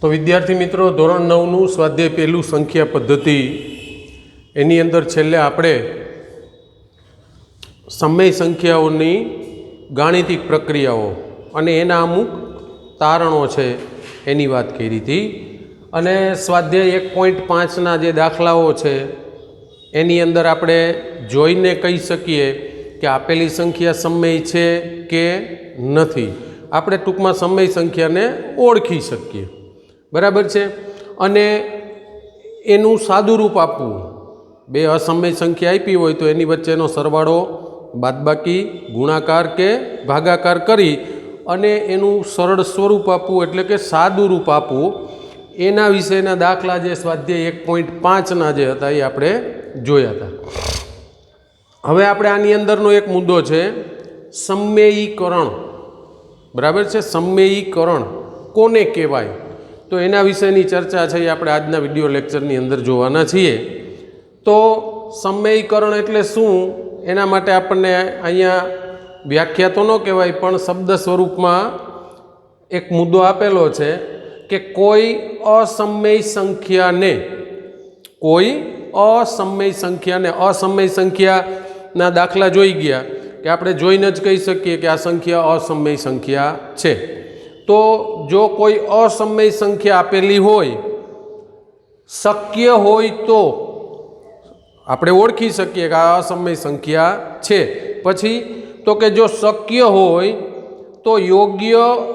तो विद्यार्थी मित्रों धोरण 9 स्वाध्याय पहलू संख्या पद्धति एनी अंदर छेल्ले आपणे समय संख्याओनी गाणितिक प्रक्रियाओं अने एना अमुक तारणों छे एनी वात करी थी। अने स्वाध्याय 1.5 ना जे दाखलाओ छे एनी अंदर आपणे जोईने कही सकीए कि आपेली संख्या समय छे के नथी। आपणे टूंकमां समय संख्याने ओळखी सकीए, बराबर छे। अने एनुं सादुं रूप आपवुं, बे असमय संख्या आपी होय तो एनी वच्चेनो सरवाळो बादबाकी गुणाकार के भागाकार करी अने एनुं सरळ स्वरूप आपवुं एटले के सादुं रूप आपवुं। एना विशेना दाखला जे स्वाध्याय 1.5 ना जे हता ए आपणे जोया हता। हवे आपणे आनी अंदरनो एक मुद्दो छे सम्मेयीकरण, बराबर छे। सम्मेयीकरण कोने कहेवाय तो एना विषयनी चर्चा छे आपणे आजना विडियो लेक्चरनी अंदर जोवाना छीए। तो सम्मेयीकरण एटले शुं एना माटे आपणे अहींया व्याख्या तो न कहेवाय पण शब्द स्वरूपमां एक मुद्दो आपेलो छे कि कोई असमय संख्याने असमय संख्याना दाखला जोई गया कि आपणे जोईने ज कही सकीए कि आ संख्या असमय संख्या छे। तो जो कोई असमय संख्या आपेली होय, शक्य होय तो आपणे ओळखी सकीए कि आ असमय संख्या छे। पछी तो कि जो शक्य होय तो योग्य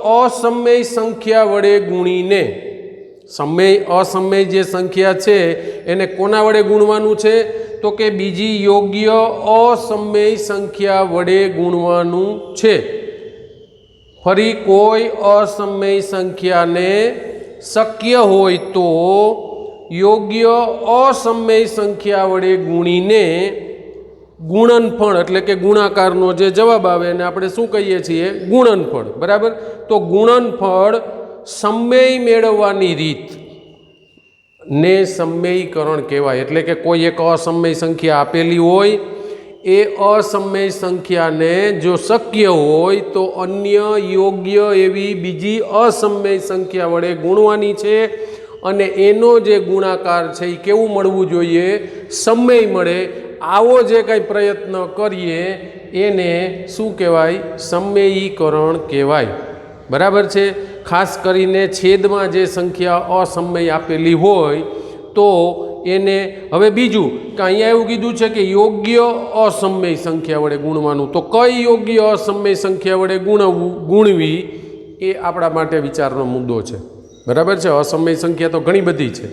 असमय संख्या वडे गुणीने, असमय जे संख्या छे एने कोना वडे गुणवानुं छे तो कि बीजी योग्य असमय संख्या वडे गुणवानुं छे। फरी कोई असमय संख्या ने शक्य होय तो योग्य असमय संख्या वडे गुणीने गुणनफळ एटले के गुणाकारनो जे जवाब आवे ने आपणे शुं कहीए छीए गुणनफळ, बराबर। तो गुणनफळ समय मेळववानी रीत ने सम्मेयीकरण कहेवाय। एटले के कोई एक असमय संख्या आपेली होय ए असमय संख्या ने जो शक्य होय तो अन्य योग्य एवी बीजी असमय संख्या वडे गुणवानी छे अने एनो जे गुणाकार छे ए केवुं मळवुं जोईए, समय मळे। आवो जे कांई प्रयत्न करीए एने शुं कहेवाय सम्मेयीकरण कहेवाय, बराबर छे। खास करीने छेदमां जे संख्या असमय आपेली होय तो एने हवे बीजुं के अहींया एवुं कीधुं छे कि योग्य असमय संख्या वडे गुणवानुं। तो कई योग्य असमय संख्या वडे गुणवी ए आपणा माटे विचारनो मुद्दो छे, बराबर छे। असमय संख्या तो घणी बधी छे।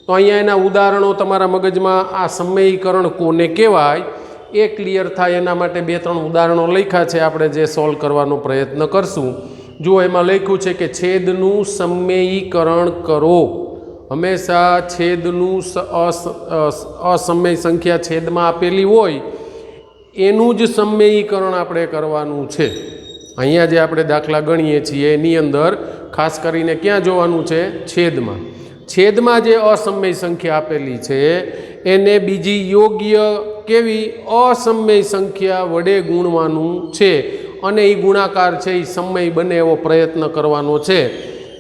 तो अहींया एना उदाहरणों तमारा मगजमां आ सम्मेयीकरण कोने कहेवाय ए क्लियर थाय एना माटे 2-3 उदाहरणों लख्या छे, आपणे जे सॉल्व करवानो प्रयत्न करशुं। जो एमां लख्युं छे कि छेदनुं सम्मेयीकरण करो। हमेशा छेदनुं असमय संख्या छेदमां आपेली होय एनुं ज सम्मेयीकरण आपणे करवानुं छे। अहींया जे आपणे दाखला गणीए छीए एनी अंदर खास करीने क्यां जोवानुं छे छेदमां। छेदमां जे असमय संख्या आपेली छे एने बीजी योग्य केवी असमय संख्या वडे गुणवानुं छे अने ई गुणाकार छे ई समय बने एवो प्रयत्न करवानो छे।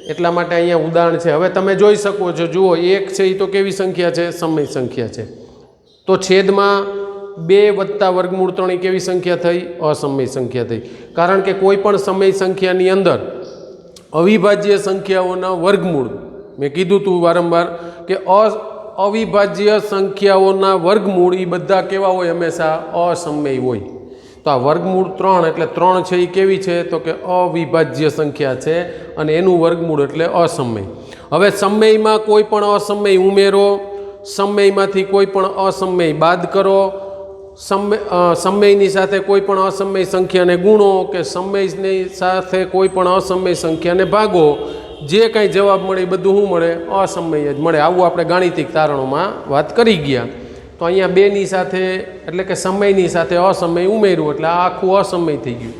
एटला माटे अहींया उदाहरण छे। हवे तमे जोई शको छो, जुओ 1 छे ई तो केवी संख्या छे, समय संख्या छे। तो छेदमां 2 वत्ता वर्गमूळ 3 केवी संख्या थई, असमय संख्या थई। कारण के कोईपण समय संख्यानी अंदर अविभाज्य संख्याओना वर्गमूळ, मैं कीधुं तू वारंवार कि अविभाज्य संख्याओना वर्गमूळ ई बधा केवा होय, हमेशा असमय होय। तो आ वर्गमूळ 3 एटले 3 छे ई केवी छे तो कि अविभाज्य संख्या छे अने एनुं वर्गमूळ एटले असमय। हवे समयमां कोई पण असमय उमेरो, समयमांथी कोई पण असमय बाद करो, समयनी साथे कोई पण असमय संख्याने गुणो के समयनी साथे कोई पण असमय संख्याने भागो, जे कांई जवाब मळे बधुं शुं मळे असमय ज मळे। आवुं आपणे गाणितिक तारणोमां वात करी गया। तो अहींया 2 नी साथे एटले के समयनी साथे असमय उमेर्युं एटले आ आखुं असमय थई गयुं।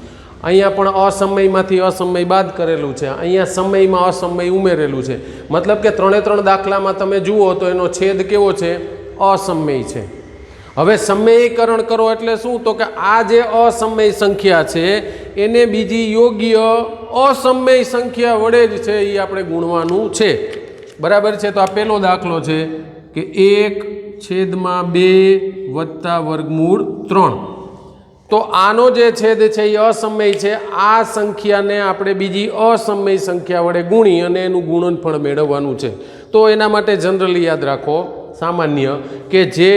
अहींया पण असमयमांथी असमय बाद करेलुं छे, अहींया समयमां असमय उमेरेलुं छे। मतलब के 3 दाखलामां तमे जुओ तो एनो छेद केवो छे, असमय छे। हवे सम्मेयीकरण करो एटले शुं तो कि आ जे असमय संख्या छे एने बीजी योग्य असमय संख्या वडे ज छे ई आपणे गुणवानुं छे। બરાબર છે. તો આ પહેલો દાખલો છે કે 1/2 વત્તા વર્ગમૂળ 3. તો આનો જે છેદ છે એ અસમય છે. આ સંખ્યાને આપણે બીજી અસમય સંખ્યા વડે ગુણી અને એનું ગુણનફળ મેળવવાનું છે. તો એના માટે જનરલી યાદ રાખો સામાન્ય કે જે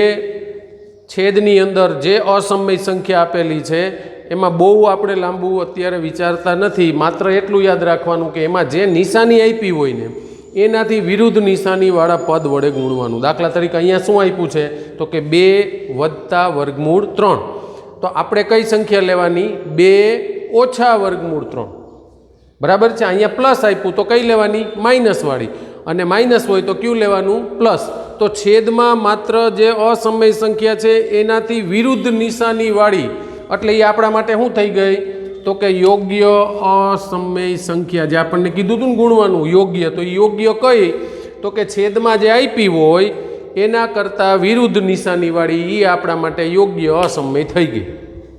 છેદની અંદર જે અસમય સંખ્યા આપેલી છે એમાં બહુ આપણે લાંબુ અત્યારે વિચારતા નથી. માત્ર એટલું યાદ રાખવાનું કે એમાં જે નિશાની આપી હોય ને એનાથી વિરુદ્ધ નિશાનીવાળા પદ વડે ગુણવાનું. દાખલા તરીકે અહીંયા શું આપ્યું છે તો કે 2 વત્તા વર્ગમૂળ 3. તો આપણે કઈ સંખ્યા લેવાની? 2 ઓછા વર્ગમૂળ 3. બરાબર છે. અહીંયા પ્લસ આપ્યું તો કઈ લેવાની? માઇનસવાળી. અને માઇનસ હોય તો ક્યુ લેવાનું? પ્લસ. તો છેદમાં માત્ર જે અસમય સંખ્યા છે એનાથી વિરુદ્ધ નિશાનીવાળી, એટલે એ આપણા માટે શું થઈ ગઈ તો કે યોગ્ય અસમય સંખ્યા. જે આપણને કીધું હતું ને ગુણવાનું યોગ્ય, તો યોગ્ય કઈ તો કે છેદમાં જે આપી હોય એના કરતાં વિરુદ્ધ નિશાનીવાળી એ આપણા માટે યોગ્ય અસમય થઈ ગઈ.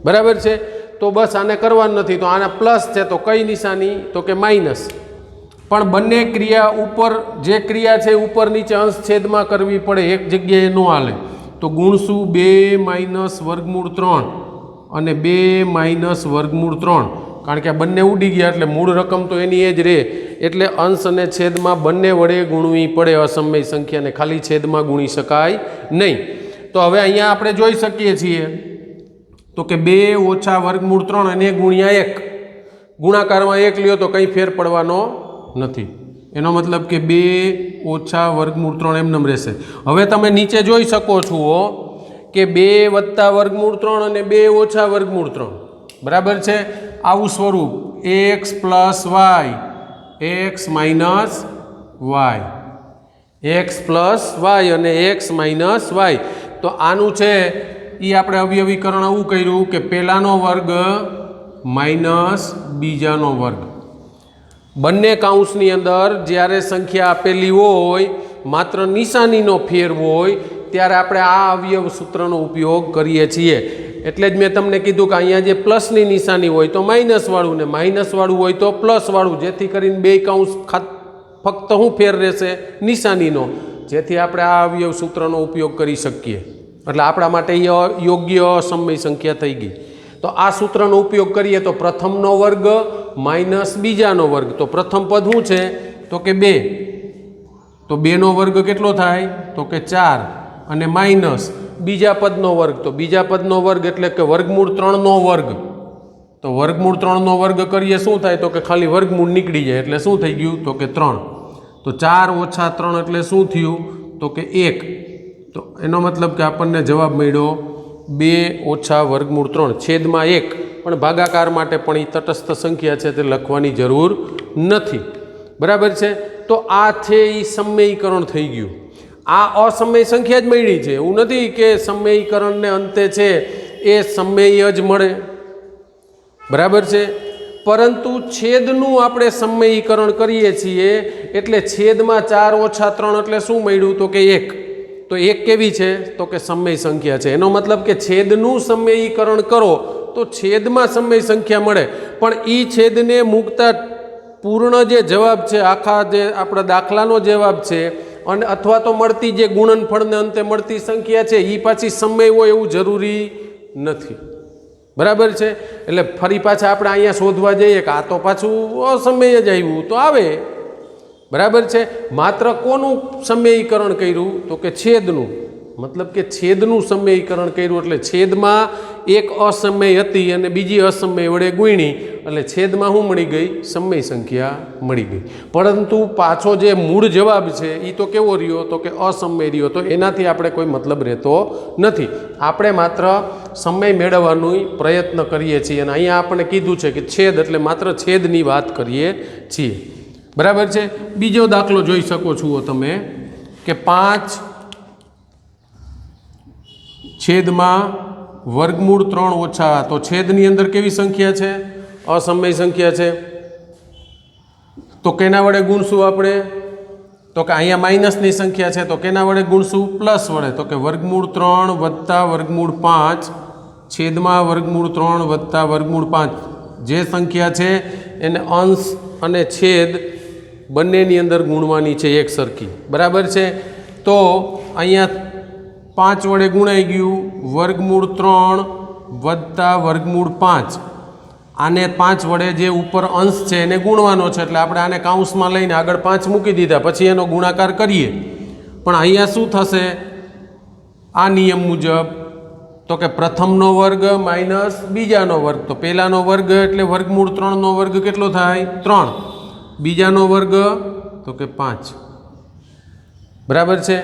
બરાબર છે. તો બસ આને કરવાનું નથી. તો આના પ્લસ છે તો કઈ નિશાની તો કે માઇનસ. પણ બંને ક્રિયા ઉપર, જે ક્રિયા છે ઉપર નીચે અંશ છેદમાં કરવી પડે, એક જગ્યાએ ન હાલે. તો ગુણશું 2 માઇનસ વર્ગમૂળ 3 અને 2 માઇનસ વર્ગમૂળ 3, કારણ કે આ બંને ઉડી ગયા એટલે મૂળ રકમ તો એની એ જ રહે. એટલે અંશ અને છેદમાં બંને વડે ગુણવી પડે અસમય સંખ્યાને, ખાલી છેદમાં ગુણી શકાય નહીં. તો હવે અહીંયા આપણે જોઈ શકીએ છીએ તો કે 2 ઓછા વર્ગમૂળ 3 અને ગુણ્યા 1, ગુણાકારમાં 1 લ્યો તો કંઈ ફેર પડવાનો નથી. એનો મતલબ કે 2 ઓછા વર્ગમૂળ 3 એમનેમ રહેશે. હવે તમે નીચે જોઈ શકો છો કે 2 વત્તા વર્ગમૂળ 3 અને 2 ઓછા વર્ગમૂળ 3. બરાબર છે. આવું સ્વરૂપ x plus y, x minus y, x plus y અને x માઇનસ વાય. તો આનું છે એ આપણે અવયવીકરણ આવું કર્યું કે પહેલાનો વર્ગ માઇનસ બીજાનો વર્ગ. બંને કાઉન્સની અંદર જ્યારે સંખ્યા આપેલી હોય, માત્ર નિશાનીનો ફેર હોય, ત્યારે આપણે આ અવયવ સૂત્રનો ઉપયોગ કરીએ છીએ. એટલે જ મેં તમને કીધું કે અહીંયા જે પ્લસની નિશાની હોય તો માઇનસવાળું ને માઇનસવાળું હોય તો પ્લસવાળું, જેથી કરીને બે કાઉન્સ ફક્ત શું ફેર રહેશે? નિશાનીનો, જેથી આપણે આ અવયવ સૂત્રનો ઉપયોગ કરી શકીએ. એટલે આપણા માટે યોગ્ય અસમય સંખ્યા થઈ ગઈ. તો આ સૂત્રનો ઉપયોગ કરીએ તો પ્રથમનો વર્ગ માઇનસ બીજાનો વર્ગ. તો પ્રથમ પદ શું છે તો કે 2. તો 2નો વર્ગ કેટલો થાય તો કે 4 અને માઇનસ બીજા પદનો વર્ગ. તો બીજા પદનો વર્ગ એટલે કે વર્ગમૂળ 3નો વર્ગ. તો વર્ગમૂળ 3નો વર્ગ કરીએ શું થાય તો કે ખાલી વર્ગમૂળ નીકળી જાય. એટલે શું થઈ ગયું તો કે 3. તો 4 ઓછા 3 એટલે શું થયું તો કે 1. તો એનો મતલબ કે આપણને જવાબ મળ્યો 2 ઓછા વર્ગમૂળ 3 છેદમાં 1. પણ ભાગાકાર માટે પણ એ તટસ્થ સંખ્યા છે તે લખવાની જરૂર નથી. બરાબર છે. તો આ છે એ સમયીકરણ થઈ ગયું. આ અસમય સંખ્યા જ મળી છે, એવું નથી કે સમયીકરણને અંતે છે એ સમય જ મળે. બરાબર છે. પરંતુ છેદનું આપણે સમયીકરણ કરીએ છીએ એટલે છેદમાં 4 ઓછા 3 એટલે શું મળ્યું તો કે 1. તો 1 કેવી છે તો કે સમય સંખ્યા છે. એનો મતલબ કે છેદનું સમયીકરણ કરો તો છેદમાં સમય સંખ્યા મળે. પણ એ છેદને મૂકતા પૂર્ણ જે જવાબ છે, આખા જે આપણા દાખલાનો જવાબ છે, અને અથવા તો મળતી જે ગુણનફળને અંતે મળતી સંખ્યા છે એ પાછી સમય હોય એવું જરૂરી નથી. બરાબર છે. એટલે ફરી પાછા આપણે અહીંયા શોધવા જઈએ કે આ તો પાછું અસમય જ આવ્યું તો આવે. બરાબર છે. માત્ર કોનું સમયીકરણ કર્યું તો કે છેદનું. મતલબ કે છેદનું સમયીકરણ કર્યું એટલે છેદમાં એક અસમય હતી અને બીજી અસમય વડે ગુણી એટલે છેદમાં શું મળી ગઈ? સમય સંખ્યા મળી ગઈ. પરંતુ પાછો જે મૂળ જવાબ છે એ તો કેવો રહ્યો તો કે અસમય રહ્યો. તો એનાથી આપણે કોઈ મતલબ રહેતો નથી. આપણે માત્ર સમય મેળવવાનો પ્રયત્ન કરીએ છીએ અને અહીંયા આપણે કીધું છે કે છેદ એટલે માત્ર છેદની વાત કરીએ છીએ. બરાબર છે. બીજો દાખલો જોઈ શકો છો તમે કે 5 છેદમાં વર્ગમૂળ 3 ઓછા. તો છેદની અંદર કેવી સંખ્યા છે? અસમય સંખ્યા છે. તો કેના વડે ગુણશું આપણે? તો કે અહીંયા માઇનસની સંખ્યા છે તો કેના વડે ગુણશું? પ્લસ વડે. તો કે વર્ગમૂળ 3 વત્તા વર્ગમૂળ 5 છેદમાં વર્ગમૂળ 3 વત્તા વર્ગમૂળ 5. જે સંખ્યા છે એને અંશ અને છેદ બંનેની અંદર ગુણવાની છે એક સરખી, બરાબર છે। તો અહીંયા 5 વડે ગુણાઈ ગયું, વર્ગમૂળ 3 વત્તા વર્ગમૂળ 5, આને 5 વડે જે ઉપર અંશ છે એને ગુણવાનો છે, એટલે આપણે આને કાઉન્સમાં લઈને આગળ 5 મૂકી દીધા, પછી એનો ગુણાકાર કરીએ। પણ અહીંયા શું થશે આ નિયમ મુજબ, તો કે પ્રથમનો વર્ગ માઇનસ બીજાનો વર્ગ, તો પહેલાનો વર્ગ એટલે વર્ગમૂળ 3નો વર્ગ કેટલો થાય 3, બીજાનો વર્ગ તો કે 5, બરાબર છે।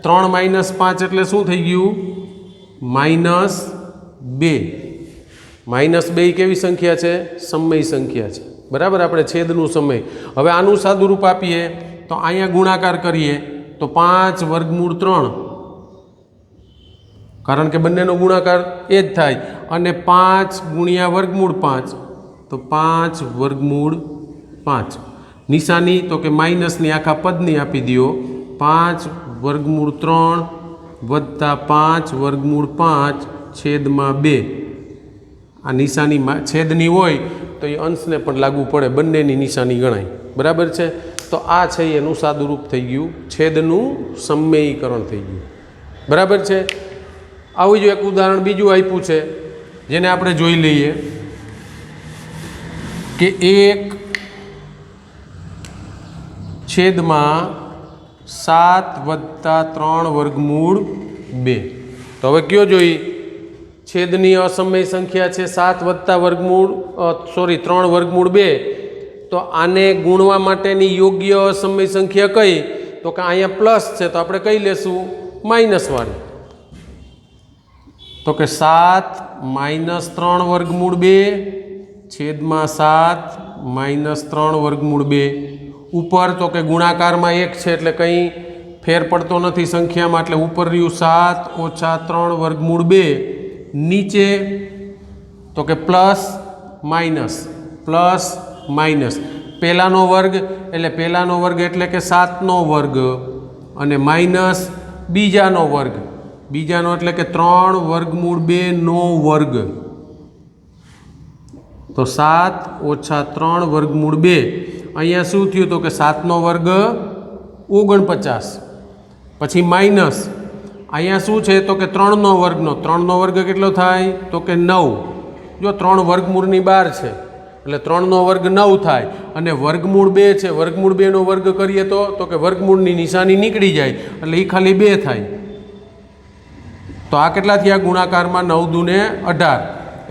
3 માઇનસ 5 એટલે શું થઈ ગયું -2, -2 કેવી સંખ્યા છે સમય સંખ્યા છે, બરાબર। આપણે છેદનું સમય, હવે આનું સાદુરૂપ આપીએ તો અહીંયા ગુણાકાર કરીએ તો 5 વર્ગમૂળ 3, કારણ કે બંનેનો ગુણાકાર એ જ થાય, અને 5 ગુણ્યા વર્ગમૂળ 5 તો 5 વર્ગમૂળ 5, નિશાની તો કે માઇનસની આખા પદની આપી દો, 5 વર્ગમૂળ 3 વત્તા 5 વર્ગમૂળ 5 છેદમાં 2, આ નિશાની છેદની હોય તો એ અંશને પણ લાગુ પડે, બંનેની નિશાની ગણાય, બરાબર છે। તો આ છે એનું સાદુરૂપ થઈ ગયું, છેદનું સમયીકરણ થઈ ગયું, બરાબર છે। આવું જ એક ઉદાહરણ બીજું આપ્યું છે, જેને આપણે જોઈ લઈએ કે 1 છેદમાં 7 વત્તા 3 વર્ગમૂળ 2, તો હવે કયો જોઈ છેદની અસમય સંખ્યા છે 7 વત્તા 3 વર્ગમૂળ 2, તો આને ગુણવા માટેની યોગ્ય અસમય સંખ્યા કઈ, તો કે અહીંયા પ્લસ છે તો આપણે કઈ લેશું માઇનસવાળી, તો કે 7 - 3 વર્ગમૂળ 2 છેદમાં 7 - 3 વર્ગમૂળ 2, ઉપર તો કે ગુણાકારમાં 1 છે એટલે કંઈ ફેર પડતો નથી સંખ્યામાં, એટલે ઉપર રહ્યું 7 - 3 વર્ગમૂળ 2, નીચે તો કે પ્લસ માઇનસ, પહેલાનો વર્ગ એટલે કે 7નો વર્ગ, અને માઇનસ બીજાનો વર્ગ, બીજાનો એટલે કે 3 વર્ગમૂળ 2 નો વર્ગ, તો 7 - 3 વર્ગમૂળ 2, અહીંયા શું થયું તો કે 7નો વર્ગ 49, પછી માઇનસ અહીંયા શું છે તો કે 3નો વર્ગ કેટલો થાય તો કે 9, જો 3 વર્ગમૂળની બહાર છે એટલે 3નો વર્ગ 9 થાય, અને વર્ગમૂળ 2 છે, વર્ગમૂળ 2નો વર્ગ કરીએ તો કે વર્ગમૂળની નિશાની નીકળી જાય એટલે એ ખાલી 2 થાય, તો આ કેટલા થયા ગુણાકારમાં 9 દૂને 18,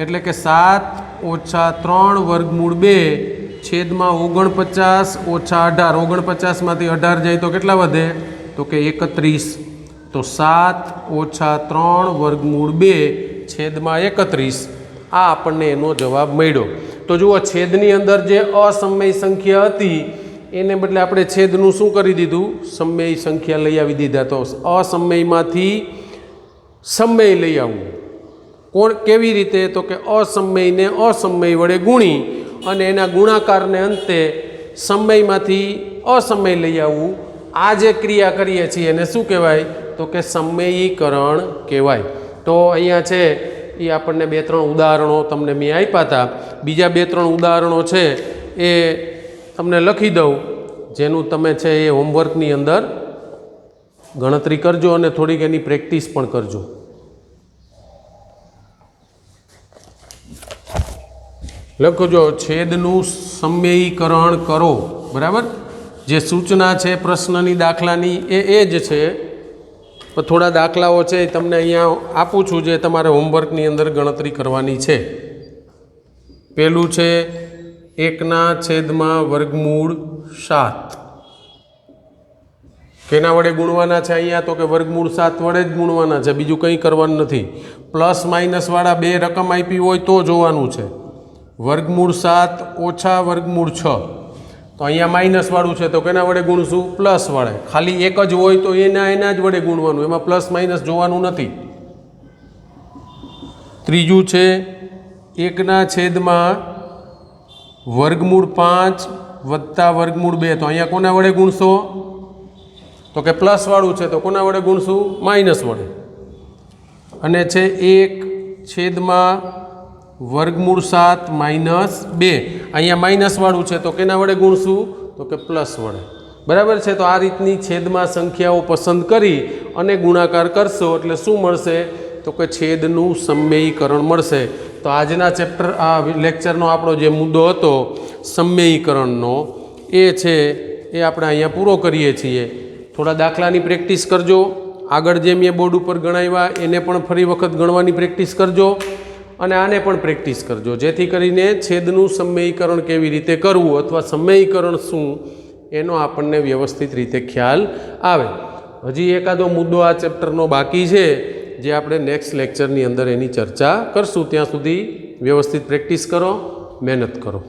એટલે કે 7 - 3 વર્ગમૂળ 2 છેદમાં 49 - 18, 49માંથી 18 જાય તો કેટલા વધે તો કે 31, તો 7 - 3 વર્ગમૂળ 2 છેદમાં 31, આ આપણને એનો જવાબ મળ્યો। તો જુઓ છેદની અંદર જે અસમય સંખ્યા હતી એને બદલે આપણે છેદનું શું કરી દીધું સમય સંખ્યા લઈ આવી દીધા, તો અસમયમાંથી સમય લઈ આવવું કેવી રીતે, તો કે અસમયને અસમય વડે ગુણી અને એના ગુણાકારને અંતે સમયમાંથી અસમય લઈ આવવું, આ જે ક્રિયા કરીએ છીએ એને શું કહેવાય તો કે સમયીકરણ કહેવાય। તો અહીંયા છે એ આપણને 2-3 ઉદાહરણો તમને મેં આપ્યા હતા, બીજા 2-3 ઉદાહરણો છે એ તમને લખી દઉં, જેનું તમે છે એ હોમવર્કની અંદર ગણતરી કરજો અને થોડીક એની પ્રેક્ટિસ પણ કરજો। લખજો છેદનું સમયીકરણ કરો, બરાબર। જે સૂચના છે પ્રશ્નની દાખલાની એ જ છે, પણ થોડા દાખલાઓ છે એ તમને અહીંયા આપું છું જે તમારે હોમવર્કની અંદર ગણતરી કરવાની છે। પહેલું છે 1/7 વર્ગમૂળ 7, કેના વડે ગુણવાના છે અહીંયા તો કે વર્ગમૂળ 7 વડે જ ગુણવાના છે, બીજું કંઈ કરવાનું નથી। પ્લસ માઇનસવાળા 2 રકમ આપી હોય તો જોવાનું છે, વર્ગમૂળ 7 - વર્ગમૂળ 6, તો અહીંયા માઇનસવાળું છે તો કેના વડે ગુણશું પ્લસ વડે, ખાલી એક જ હોય તો એના જ વડે ગુણવાનું, એમાં પ્લસ માઇનસ જોવાનું નથી। ત્રીજું છે 1/7 વર્ગમૂળ 5 વત્તા વર્ગમૂળ 2, તો અહીંયા કોના વડે ગુણશો તો કે પ્લસવાળું છે તો કોના વડે ગુણશું માઇનસ વડે, અને છે 1/7 વર્ગમૂળ 7 - 2, અહીંયા માઇનસવાળું છે તો કેના વડે ગુણશું તો કે પ્લસ વડે, બરાબર છે। તો આ રીતની છેદમાં સંખ્યાઓ પસંદ કરી અને ગુણાકાર કરશો એટલે શું મળશે, તો કે છેદનું સમમેયીકરણ મળશે। તો આજના ચેપ્ટર આ લેક્ચરનો આપણો જે મુદ્દો હતો સમમેયીકરણનો એ છે એ આપણે અહીંયા પૂરો કરીએ છીએ। થોડા દાખલાની પ્રેક્ટિસ કરજો, આગળ જે મેં બોર્ડ ઉપર ગણાવ્યા એને પણ ફરી વખત ગણવાની પ્રેક્ટિસ કરજો અને આને પણ પ્રેક્ટિસ કરજો, જેથી કરીને છેદનું સમમેયીકરણ કેવી રીતે કરવું અથવા સમમેયીકરણ શું એનો આપણને વ્યવસ્થિત રીતે ખ્યાલ આવે। હજી એકાદો મુદ્દો આ ચેપ્ટરનો બાકી છે જે આપણે નેક્સ્ટ લેક્ચરની અંદર એની ચર્ચા કરશું। ત્યાં સુધી વ્યવસ્થિત પ્રેક્ટિસ કરો, મહેનત કરો।